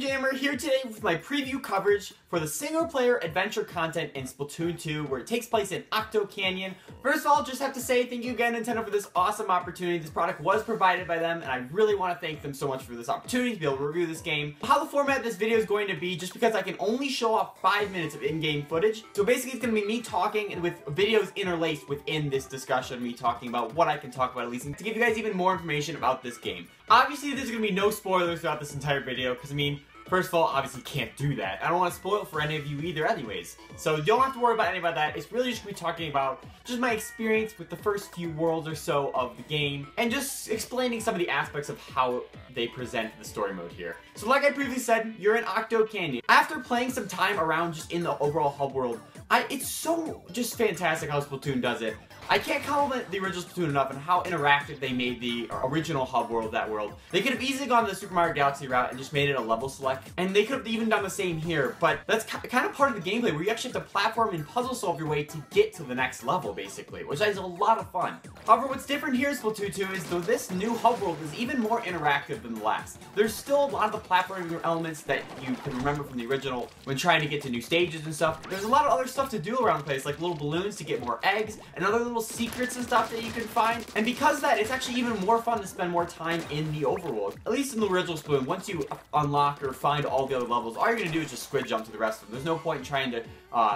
Jammer here today with my preview coverage for the single-player adventure content in Splatoon 2, where it takes place in Octo Canyon. First of all, just have to say thank you again, Nintendo, for this awesome opportunity. This product was provided by them, and I really want to thank them so much for this opportunity to be able to review this game. How the format of this video is going to be, just because I can only show off 5 minutes of in-game footage. So basically, it's going to be me talking, and with videos interlaced within this discussion, me talking about what I can talk about at least, and to give you guys even more information about this game. Obviously, there's going to be no spoilers throughout this entire video, because I mean, first of all, obviously can't do that. I don't want to spoil it for any of you either anyways. So you don't have to worry about any about that. It's really just going to be talking about just my experience with the first few worlds or so of the game, and just explaining some of the aspects of how they present the story mode here. So like I previously said, you're in Octo Canyon. After playing some time around just in the overall hub world, it's so just fantastic how Splatoon does it. I can't compliment the original Splatoon enough and how interactive they made the original hub world, that world. They could have easily gone the Super Mario Galaxy route and just made it a level select, and they could have even done the same here, but that's kind of part of the gameplay where you actually have to platform and puzzle solve your way to get to the next level, basically, which is a lot of fun. However, what's different here in Splatoon 2 is though this new hub world is even more interactive than the last. There's still a lot of the platforming elements that you can remember from the original when trying to get to new stages and stuff. There's a lot of other stuff to do around the place, like little balloons to get more eggs, and other little secrets and stuff that you can find. And because of that, it's actually even more fun to spend more time in the overworld. At least in the original Splatoon, once you unlock or find all the other levels, all you're going to do is just squid jump to the rest of them. There's no point in trying to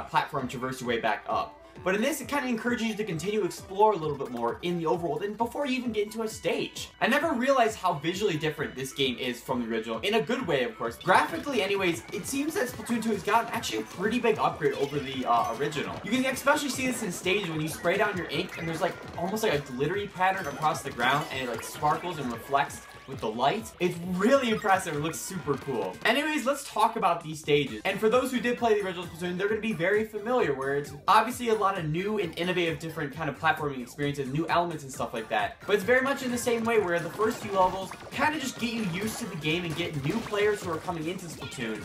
platform traverse your way back up. But in this, it kind of encourages you to continue to explore a little bit more in the overworld and before you even get into a stage. I never realized how visually different this game is from the original, in a good way, of course. Graphically, anyways, it seems that Splatoon 2 has gotten actually a pretty big upgrade over the original. You can especially see this in stages when you spray down your ink and there's like almost like a glittery pattern across the ground, and it like sparkles and reflects with the light. It's really impressive. It looks super cool. Anyways, let's talk about these stages. And for those who did play the original Splatoon, they're going to be very familiar, where it's obviously a lot of new and innovative different kind of platforming experiences, new elements and stuff like that. But it's very much in the same way, where the first few levels kind of just get you used to the game and get new players who are coming into Splatoon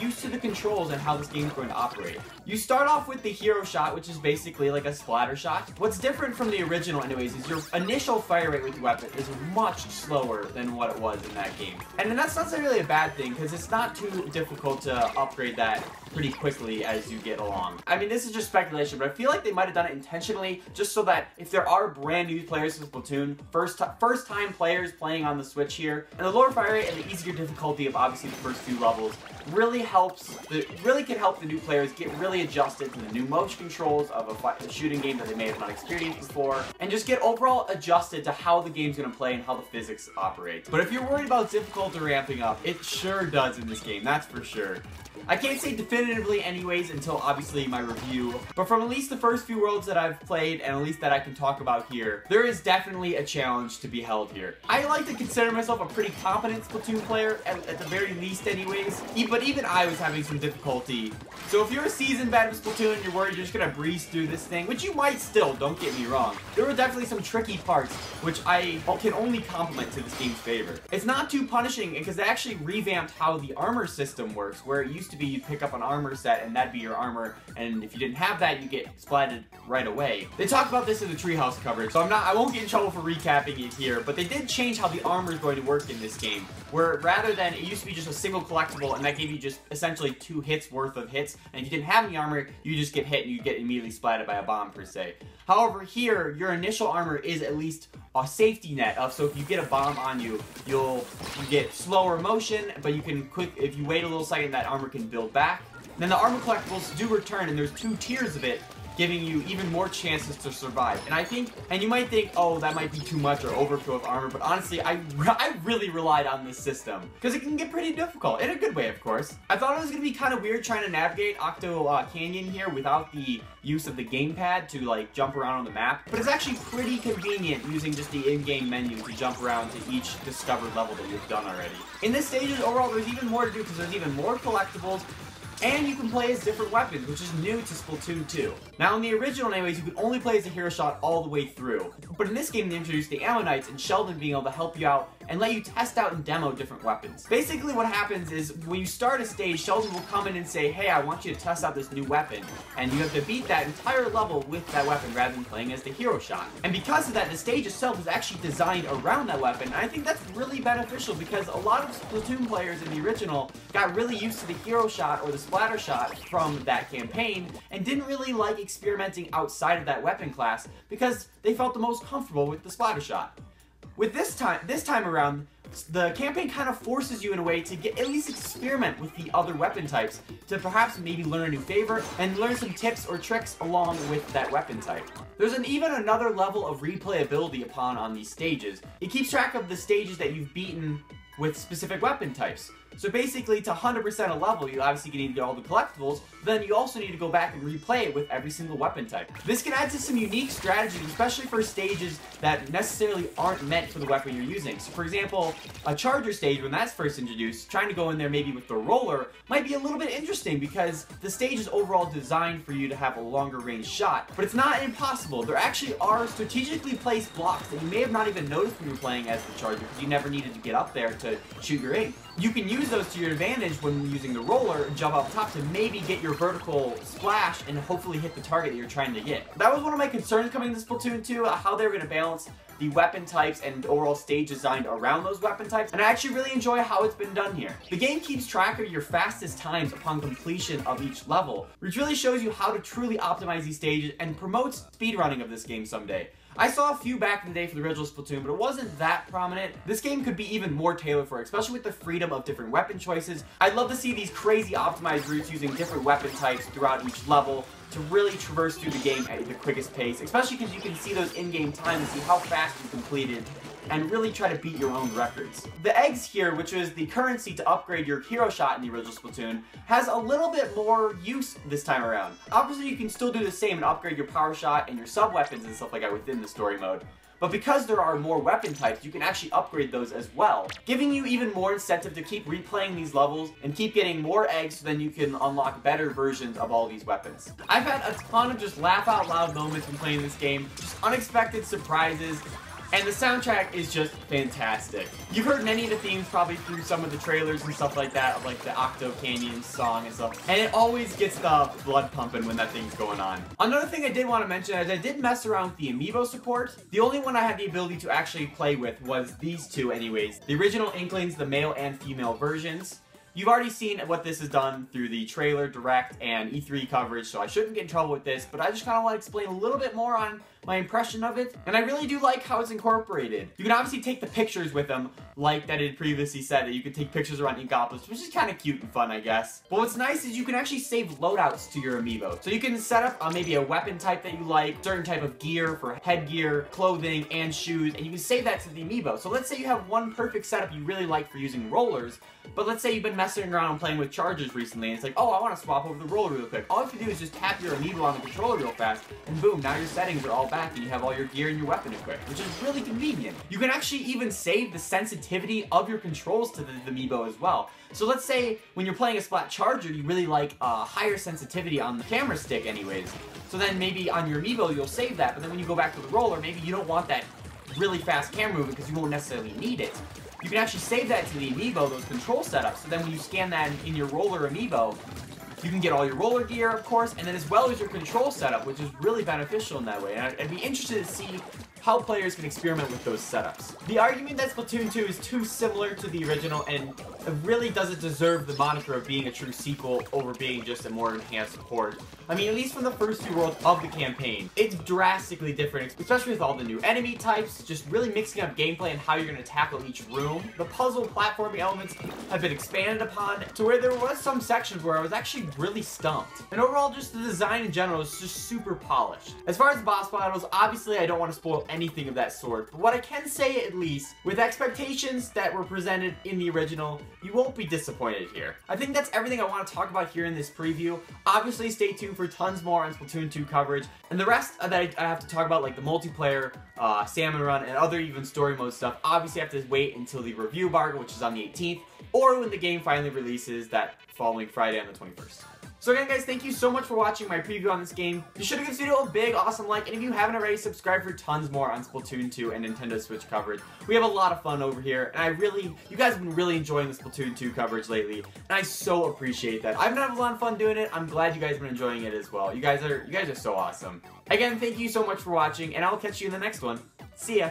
used to the controls and how this game is going to operate. You start off with the hero shot, which is basically like a splatter shot. What's different from the original anyways is your initial fire rate with your weapon is much slower than what it was in that game. And that's not really a bad thing, because it's not too difficult to upgrade that pretty quickly as you get along. I mean, this is just speculation, but I feel like they might have done it intentionally just so that if there are brand new players to Splatoon, first time players playing on the Switch here, and the lower fire rate and the easier difficulty of obviously the first few levels really can help the new players get really adjusted to the new motion controls of a shooting game that they may have not experienced before, and just get overall adjusted to how the game's going to play and how the physics operate. But if you're worried about difficulty ramping up, it sure does in this game, that's for sure. I can't say definitively anyways until obviously my review, but from at least the first few worlds that I've played, and at least that I can talk about here, there is definitely a challenge to be held here. I like to consider myself a pretty competent Splatoon player, at the very least anyways, but even I was having some difficulty. So if you're a seasoned vet of Splatoon and you're worried you're just gonna breeze through this thing, which you might still, don't get me wrong, there were definitely some tricky parts, which I can only compliment to this game's favor. It's not too punishing, because they actually revamped how the armor system works, where it used to be you'd pick up an armor set and that'd be your armor, and if you didn't have that, you get splatted right away. They talked about this in the Treehouse coverage, so I won't get in trouble for recapping it here, but they did change how the armor is going to work in this game, where rather than, it used to be just a single collectible, and that gave you just essentially 2 hits worth of hits, and if you didn't have any armor, you just get hit and you get immediately splatted by a bomb per se. However, here, your initial armor is at least a safety net so if you get a bomb on you, you get slower motion, but you can if you wait a little second, that armor can build back. And then the armor collectibles do return, and there's 2 tiers of it, giving you even more chances to survive. And you might think, oh, that might be too much or overkill of armor, but honestly, I really relied on this system, because it can get pretty difficult, in a good way, of course. I thought it was going to be kind of weird trying to navigate Octo Canyon here without the use of the gamepad to like jump around on the map, but it's actually pretty convenient using just the in-game menu to jump around to each discovered level that you've done already. In this stages, overall, there's even more to do, because there's even more collectibles, And you can play as different weapons, which is new to Splatoon 2. Now in the original anyways, you could only play as a hero shot all the way through. But in this game they introduced the Ammo Knights and Sheldon being able to help you out and let you test out and demo different weapons. Basically what happens is when you start a stage, Sheldon will come in and say, hey, I want you to test out this new weapon. And you have to beat that entire level with that weapon rather than playing as the hero shot. And because of that, the stage itself is actually designed around that weapon. And I think that's really beneficial because a lot of Splatoon players in the original got really used to the hero shot or the splatter shot from that campaign and didn't really like experimenting outside of that weapon class because they felt the most comfortable with the splatter shot. With this time around, the campaign kind of forces you in a way to at least experiment with the other weapon types to perhaps maybe learn a new favorite and learn some tips or tricks along with that weapon type. There's even another level of replayability on these stages. It keeps track of the stages that you've beaten with specific weapon types. So basically, to 100% a level, you obviously need to get all the collectibles, then you also need to go back and replay it with every single weapon type. This can add to some unique strategies, especially for stages that necessarily aren't meant for the weapon you're using. So for example, a charger stage, when that's first introduced, trying to go in there maybe with the roller might be a little bit interesting because the stage is overall designed for you to have a longer range shot, but it's not impossible. There actually are strategically placed blocks that you may have not even noticed when you're playing as the charger because you never needed to get up there to shoot your aim. You can use those to your advantage when using the roller and jump up top to maybe get your vertical splash and hopefully hit the target that you're trying to hit. That was one of my concerns coming to Splatoon 2, how they were going to balance the weapon types and overall stage designed around those weapon types, and I actually really enjoy how it's been done here. The game keeps track of your fastest times upon completion of each level, which really shows you how to truly optimize these stages and promotes speedrunning of this game someday. I saw a few back in the day for the original Splatoon, but it wasn't that prominent. This game could be even more tailored for it, especially with the freedom of different weapon choices. I'd love to see these crazy optimized routes using different weapon types throughout each level to really traverse through the game at the quickest pace, especially because you can see those in-game times and see how fast you completed and really try to beat your own records. The eggs here, which is the currency to upgrade your hero shot in the original Splatoon, has a little bit more use this time around. Obviously you can still do the same and upgrade your power shot and your sub-weapons and stuff like that within the story mode. But because there are more weapon types, you can actually upgrade those as well, giving you even more incentive to keep replaying these levels and keep getting more eggs so then you can unlock better versions of all these weapons. I've had a ton of just laugh out loud moments when playing this game, just unexpected surprises, and the soundtrack is just fantastic. You've heard many of the themes probably through some of the trailers and stuff like that, of like the Octo Canyon song and stuff, and it always gets the blood pumping when that thing's going on. Another thing I did want to mention is I did mess around with the amiibo support. The only one I had the ability to actually play with was these two anyways. The original Inklings, the male and female versions. You've already seen what this has done through the trailer, direct, and E3 coverage, so I shouldn't get in trouble with this, but I just kind of want to explain a little bit more on my impression of it, and I really do like how it's incorporated. You can obviously take the pictures with them, like that it previously said, that you can take pictures around Inkopolis, which is kind of cute and fun, I guess. But what's nice is you can actually save loadouts to your amiibo. So you can set up maybe a weapon type that you like, certain type of gear for headgear, clothing, and shoes, and you can save that to the amiibo. So let's say you have one perfect setup you really like for using rollers, but let's say you've been messing around and playing with chargers recently, and it's like, oh, I want to swap over the roller real quick. All you have to do is just tap your amiibo on the controller real fast, and boom, now your settings are all back, and you have all your gear and your weapon equipped, which is really convenient. You can actually even save the sensitivity of your controls to the amiibo as well. So let's say when you're playing a Splat charger, you really like higher sensitivity on the camera stick anyways. So then maybe on your amiibo, you'll save that, but then when you go back to the roller, maybe you don't want that really fast camera movement because you won't necessarily need it. You can actually save that to the amiibo, those control setups, so then when you scan that in your roller amiibo, you can get all your roller gear, of course, and then as well as your control setup, which is really beneficial in that way. And I'd be interested to see how players can experiment with those setups. The argument that Splatoon 2 is too similar to the original and it really doesn't deserve the moniker of being a true sequel over being just a more enhanced port. I mean, at least from the first two worlds of the campaign, it's drastically different, especially with all the new enemy types, just really mixing up gameplay and how you're going to tackle each room. The puzzle platforming elements have been expanded upon to where there was some sections where I was actually really stumped. And overall, just the design in general is just super polished. As far as the boss battles, obviously I don't want to spoil anything of that sort, but what I can say at least, with expectations that were presented in the original, you won't be disappointed here. I think that's everything I want to talk about here in this preview. Obviously, stay tuned for tons more on Splatoon 2 coverage, and the rest that I have to talk about, like the multiplayer, salmon run, and other even story mode stuff, obviously I have to wait until the review embargo, which is on the 18th, or when the game finally releases that following Friday on the 21st. So again, guys, thank you so much for watching my preview on this game. Be sure to give this video a big, awesome like, and if you haven't already, subscribe for tons more on Splatoon 2 and Nintendo Switch coverage. We have a lot of fun over here, and you guys have been really enjoying the Splatoon 2 coverage lately, and I so appreciate that. I've been having a lot of fun doing it. I'm glad you guys have been enjoying it as well. You guys are so awesome. Again, thank you so much for watching, and I'll catch you in the next one. See ya!